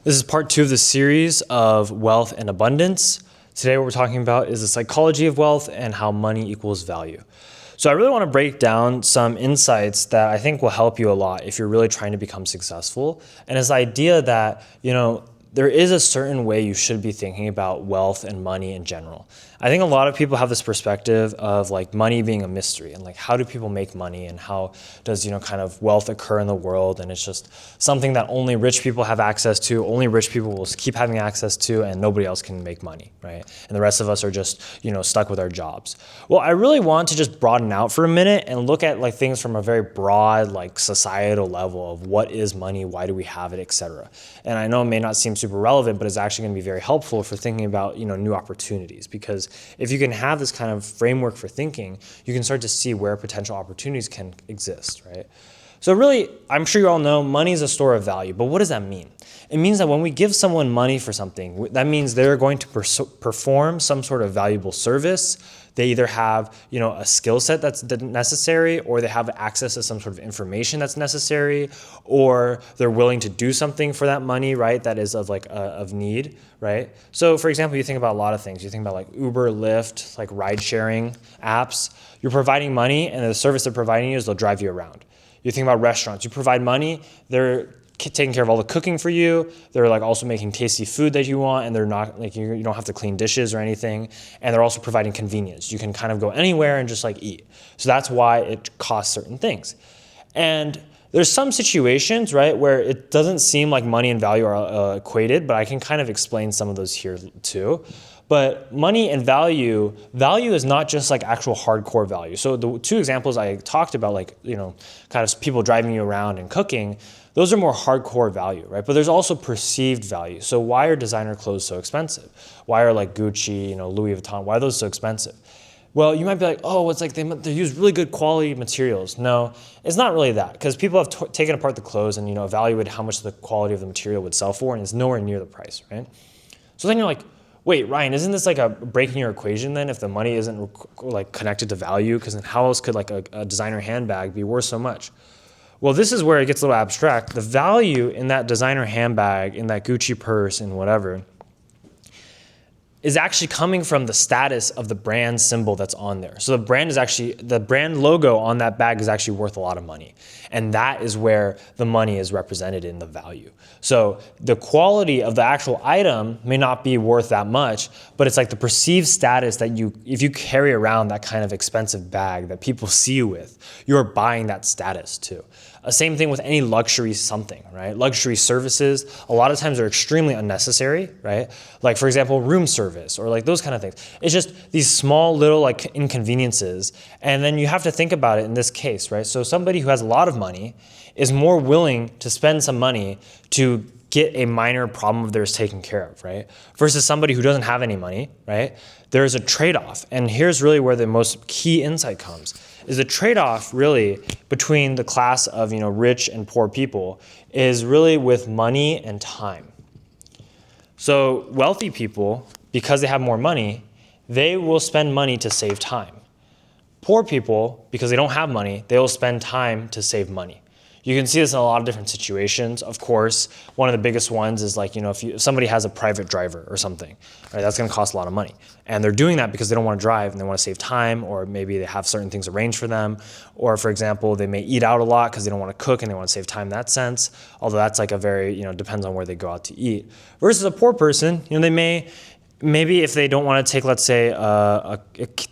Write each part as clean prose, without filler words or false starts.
This is part 2 of the series of wealth and abundance. Today what we're talking about is the psychology of wealth and how money equals value. So I really want to break down some insights that I think will help you a lot if you're really trying to become successful. And it's the idea that, there is a certain way you should be thinking about wealth and money in general. I think a lot of people have this perspective of like money being a mystery and like how do people make money and how does kind of wealth occur in the world, and it's just something that only rich people have access to, only rich people will keep having access to, and nobody else can make money, right? And the rest of us are just stuck with our jobs. Well, I really want to just broaden out for a minute and look at like things from a very broad like societal level of what is money, why do we have it, etc. And I know it may not seem super relevant, but it's actually going to be very helpful for thinking about new opportunities, because if you can have this kind of framework for thinking, you can start to see where potential opportunities can exist, right? So really, I'm sure you all know money is a store of value, but what does that mean? It means that when we give someone money for something, that means they're going to perform some sort of valuable service. They either have, a skill set that's necessary, or they have access to some sort of information that's necessary, or they're willing to do something for that money, right? That is of need, right? So for example, you think about a lot of things. You think about like Uber, Lyft, like ride sharing apps. You're providing money, and the service they're providing you is they'll drive you around. You think about restaurants. You provide money, they're taking care of all the cooking for you. They're like also making tasty food that you want, and they're not like you don't have to clean dishes or anything. And they're also providing convenience. You can kind of go anywhere and just like eat. So that's why it costs certain things. And there's some situations, right, where it doesn't seem like money and value are equated, but I can kind of explain some of those here too. But money and value is not just like actual hardcore value. So the two examples I talked about, like, kind of people driving you around and cooking, those are more hardcore value, right? But there's also perceived value. So why are designer clothes so expensive? Why are like Gucci, Louis Vuitton, why are those so expensive? Well, you might be like, oh, it's like they use really good quality materials. No, it's not really that, because people have taken apart the clothes and evaluated how much the quality of the material would sell for, and it's nowhere near the price, right? So then you're like, wait, Ryan, isn't this like a break in your equation then if the money isn't like connected to value? Because then how else could like a designer handbag be worth so much? Well, this is where it gets a little abstract. The value in that designer handbag, in that Gucci purse, and whatever, is actually coming from the status of the brand symbol that's on there. So the brand logo on that bag is actually worth a lot of money. And that is where the money is represented in the value. So the quality of the actual item may not be worth that much, but it's like the perceived status that if you carry around that kind of expensive bag that people see you with, you're buying that status too. Same thing with any luxury something, right? Luxury services, a lot of times are extremely unnecessary, right? Like for example, room service or like those kind of things. It's just these small little like inconveniences. And then you have to think about it in this case, right? So somebody who has a lot of money is more willing to spend some money to get a minor problem of theirs taken care of, right? Versus somebody who doesn't have any money, right? There's a trade-off. And here's really where the most key insight comes. Is the trade-off really between the class of rich and poor people is really with money and time. So wealthy people, because they have more money, they will spend money to save time. Poor people, because they don't have money, they will spend time to save money. You can see this in a lot of different situations. Of course, one of the biggest ones is like, if somebody has a private driver or something, right, that's going to cost a lot of money. And they're doing that because they don't want to drive and they want to save time, or maybe they have certain things arranged for them. Or for example, they may eat out a lot because they don't want to cook and they want to save time in that sense. Although that's like a very, depends on where they go out to eat. Versus a poor person, maybe if they don't want to take, let's say, a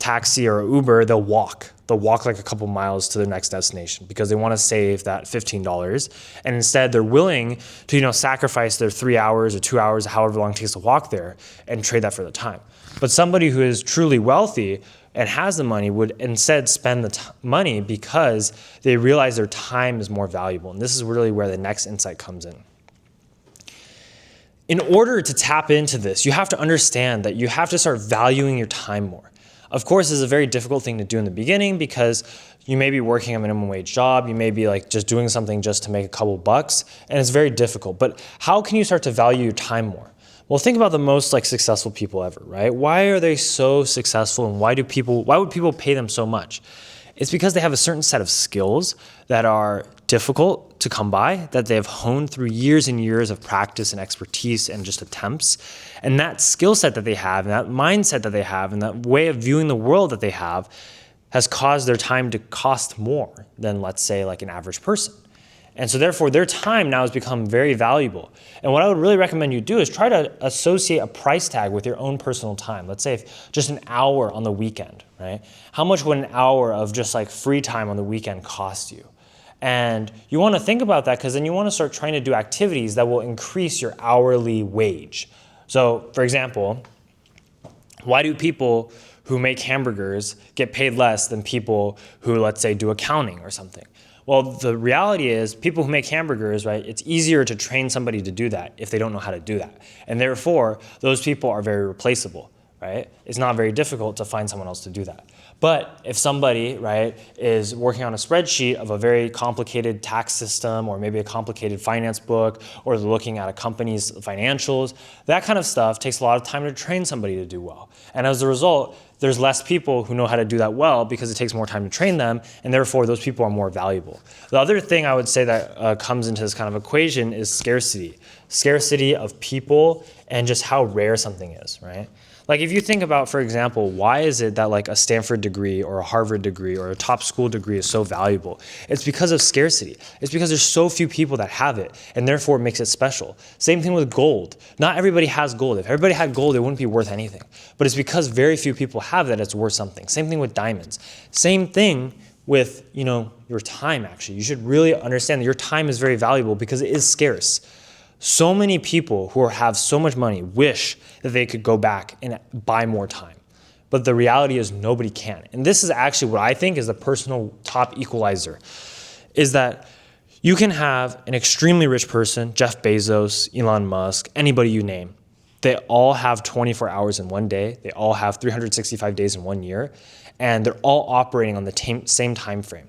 taxi or Uber, they'll walk. They'll walk like a couple miles to their next destination because they want to save that $15. And instead, they're willing to, sacrifice their 3 hours or 2 hours, however long it takes to walk there, and trade that for the time. But somebody who is truly wealthy and has the money would instead spend the money because they realize their time is more valuable. And this is really where the next insight comes in. In order to tap into this, you have to understand that you have to start valuing your time more. Of course, this is a very difficult thing to do in the beginning because you may be working a minimum wage job, you may be like just doing something just to make a couple bucks, and it's very difficult. But how can you start to value your time more? Well, think about the most like successful people ever, right? Why are they so successful, and why would people pay them so much? It's because they have a certain set of skills that are difficult to come by, that they have honed through years and years of practice and expertise and just attempts. And that skill set that they have, and that mindset that they have, and that way of viewing the world that they have has caused their time to cost more than, let's say, like an average person. And so therefore, their time now has become very valuable. And what I would really recommend you do is try to associate a price tag with your own personal time. Let's say if just an hour on the weekend, right? How much would an hour of just like free time on the weekend cost you? And you want to think about that because then you want to start trying to do activities that will increase your hourly wage. So for example, why do people who make hamburgers get paid less than people who, let's say, do accounting or something? Well, the reality is people who make hamburgers, right, it's easier to train somebody to do that if they don't know how to do that. And therefore, those people are very replaceable, right? It's not very difficult to find someone else to do that. But if somebody, right, is working on a spreadsheet of a very complicated tax system or maybe a complicated finance book or they're looking at a company's financials, that kind of stuff takes a lot of time to train somebody to do well. And as a result, there's less people who know how to do that well because it takes more time to train them, and therefore those people are more valuable. The other thing I would say that comes into this kind of equation is scarcity. Scarcity of people and just how rare something is, right? Like if you think about, for example, why is it that like a Stanford degree or a Harvard degree or a top school degree is so valuable? It's because of scarcity. It's because there's so few people that have it, and therefore it makes it special. Same thing with gold. Not everybody has gold. If everybody had gold, it wouldn't be worth anything. But it's because very few people have that it's worth something. Same thing with diamonds. Same thing with, your time actually. You should really understand that your time is very valuable because it is scarce. So many people who have so much money wish that they could go back and buy more time. But the reality is nobody can. And this is actually what I think is the personal top equalizer, is that you can have an extremely rich person, Jeff Bezos, Elon Musk, anybody you name. They all have 24 hours in one day. They all have 365 days in 1 year. And they're all operating on the same time frame.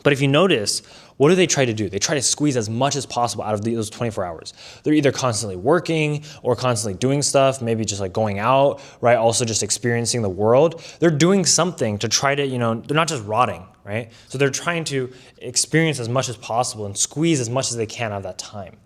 But if you notice, what do they try to do? They try to squeeze as much as possible out of those 24 hours. They're either constantly working or constantly doing stuff, maybe just like going out, right? Also just experiencing the world. They're doing something to try to, they're not just rotting, right? So they're trying to experience as much as possible and squeeze as much as they can out of that time.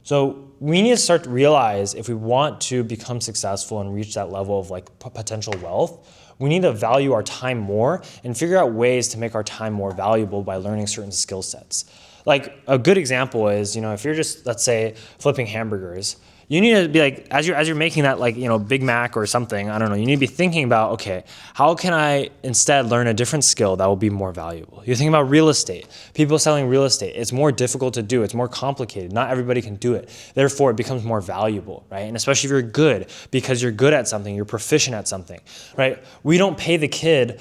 So we need to start to realize if we want to become successful and reach that level of like potential wealth, we need to value our time more and figure out ways to make our time more valuable by learning certain skill sets. Like a good example is, if you're just, let's say, flipping hamburgers, you need to be like, as you're making that like, Big Mac or something, I don't know, you need to be thinking about, okay, how can I instead learn a different skill that will be more valuable? You're thinking about real estate. People selling real estate, it's more difficult to do. It's more complicated. Not everybody can do it. Therefore, it becomes more valuable, right? And especially if you're good, because you're good at something, you're proficient at something, right? We don't pay the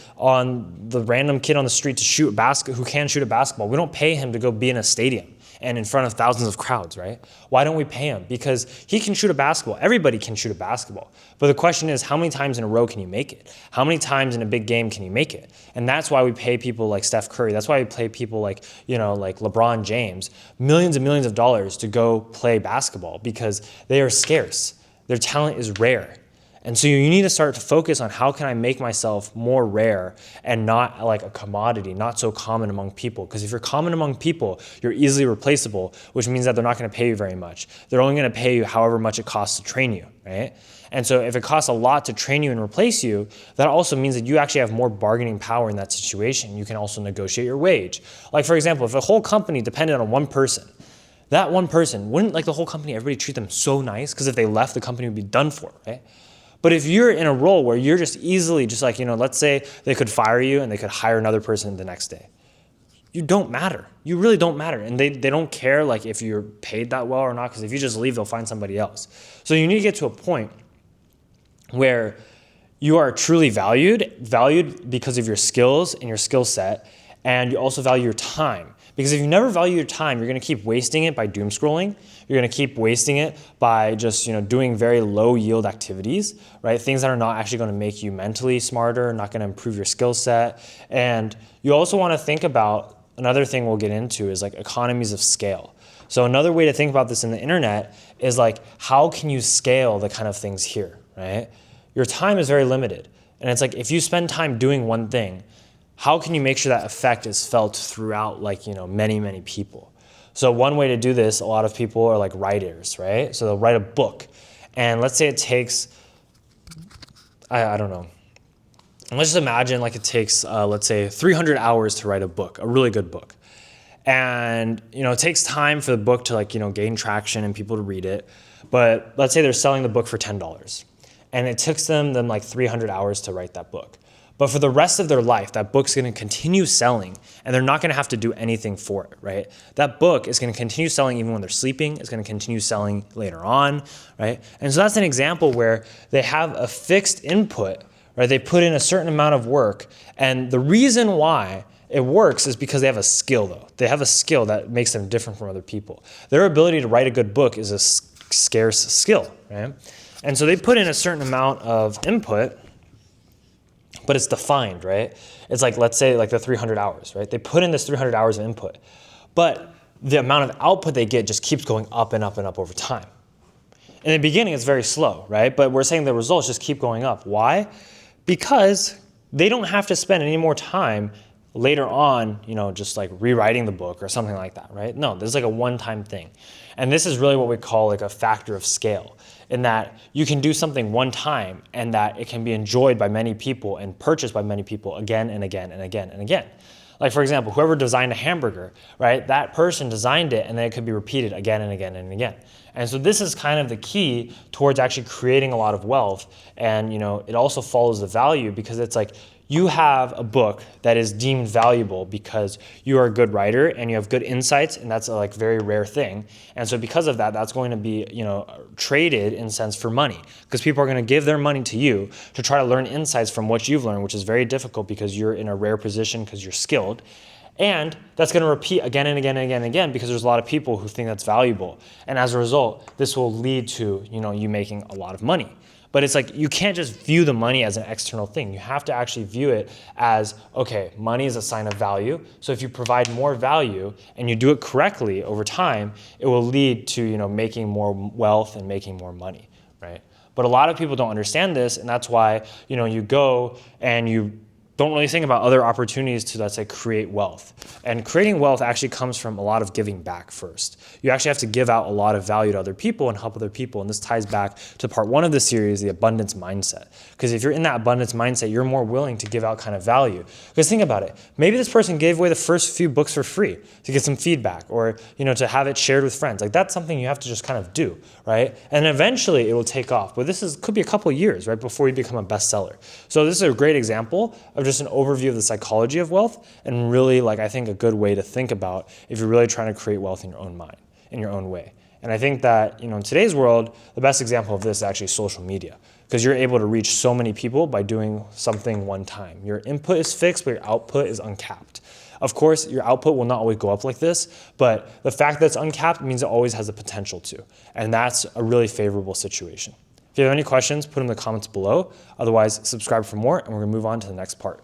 random kid on the street to who can shoot a basketball. We don't pay him to go be in a stadium and in front of thousands of crowds, right? Why don't we pay him? Because he can shoot a basketball. Everybody can shoot a basketball. But the question is, how many times in a row can you make it? How many times in a big game can you make it? And that's why we pay people like Steph Curry. That's why we pay people like, like LeBron James, millions and millions of dollars to go play basketball because they are scarce. Their talent is rare. And so you need to start to focus on how can I make myself more rare and not like a commodity, not so common among people. Because if you're common among people, you're easily replaceable, which means that they're not going to pay you very much. They're only going to pay you however much it costs to train you, right? And so if it costs a lot to train you and replace you, that also means that you actually have more bargaining power in that situation. You can also negotiate your wage. Like for example, if a whole company depended on one person, that one person, wouldn't like the whole company, everybody treat them so nice? Because if they left, the company would be done for, right? But if you're in a role where you're just easily just like, let's say they could fire you and they could hire another person the next day. You don't matter. You really don't matter. And they don't care like if you're paid that well or not, because if you just leave, they'll find somebody else. So you need to get to a point where you are truly valued because of your skills and your skill set, and you also value your time. Because if you never value your time, you're going to keep wasting it by doom scrolling. You're going to keep wasting it by just doing very low yield activities, right? Things that are not actually going to make you mentally smarter, not going to improve your skill set. And you also want to think about another thing we'll get into is like economies of scale. So another way to think about this in the internet is like, how can you scale the kind of things here, right? Your time is very limited. And it's like, if you spend time doing one thing, how can you make sure that effect is felt throughout many, many people? So one way to do this, a lot of people are like writers, right? So they'll write a book, and let's say it takes, I don't know. Let's just imagine like it takes, let's say 300 hours to write a book, a really good book. And, it takes time for the book to gain traction and people to read it. But let's say they're selling the book for $10 and it took them like 300 hours to write that book. But for the rest of their life, that book's going to continue selling and they're not going to have to do anything for it, right? That book is going to continue selling even when they're sleeping. It's going to continue selling later on, right? And so that's an example where they have a fixed input, right? They put in a certain amount of work, and the reason why it works is because they have a skill, though. They have a skill that makes them different from other people. Their ability to write a good book is a scarce skill, right? And so they put in a certain amount of input, but it's defined, right? It's like, let's say like the 300 hours, right? They put in this 300 hours of input, but the amount of output they get just keeps going up and up and up over time. In the beginning, it's very slow, right? But we're saying the results just keep going up. Why? Because they don't have to spend any more time later on, just like rewriting the book or something like that, right? No, this is like a one-time thing. And this is really what we call like a factor of scale, in that you can do something one time and that it can be enjoyed by many people and purchased by many people again and again and again and again. Like, for example, whoever designed a hamburger, right? That person designed it and then it could be repeated again and again and again. And so this is kind of the key towards actually creating a lot of wealth. And, it also follows the value, because it's like you have a book that is deemed valuable because you are a good writer and you have good insights, and that's a very rare thing. And so because of that, that's going to be, traded in a sense for money, because people are going to give their money to you to try to learn insights from what you've learned, which is very difficult because you're in a rare position because you're skilled. And that's going to repeat again and again and again and again, because there's a lot of people who think that's valuable. And as a result, this will lead to, you making a lot of money. But it's like, you can't just view the money as an external thing. You have to actually view it as, okay, money is a sign of value. So if you provide more value and you do it correctly over time, it will lead to, making more wealth and making more money, right? But a lot of people don't understand this, and that's why, you go and you don't really think about other opportunities to, let's say, create wealth. And creating wealth actually comes from a lot of giving back first. You actually have to give out a lot of value to other people and help other people. And this ties back to part one of the series, the abundance mindset. Because if you're in that abundance mindset, you're more willing to give out kind of value. Because think about it. Maybe this person gave away the first few books for free to get some feedback, or, to have it shared with friends. Like, that's something you have to just kind of do, right? And eventually it will take off. But could be a couple of years, right, before you become a bestseller. So this is a great example of just an overview of the psychology of wealth, and really, I think, a good way to think about if you're really trying to create wealth in your own mind, in your own way. And I think that, in today's world, the best example of this is actually social media, because you're able to reach so many people by doing something one time. Your input is fixed, but your output is uncapped. Of course, your output will not always go up like this, but the fact that it's uncapped means it always has the potential to. And that's a really favorable situation. If you have any questions, put them in the comments below. Otherwise, subscribe for more, and we're going to move on to the next part.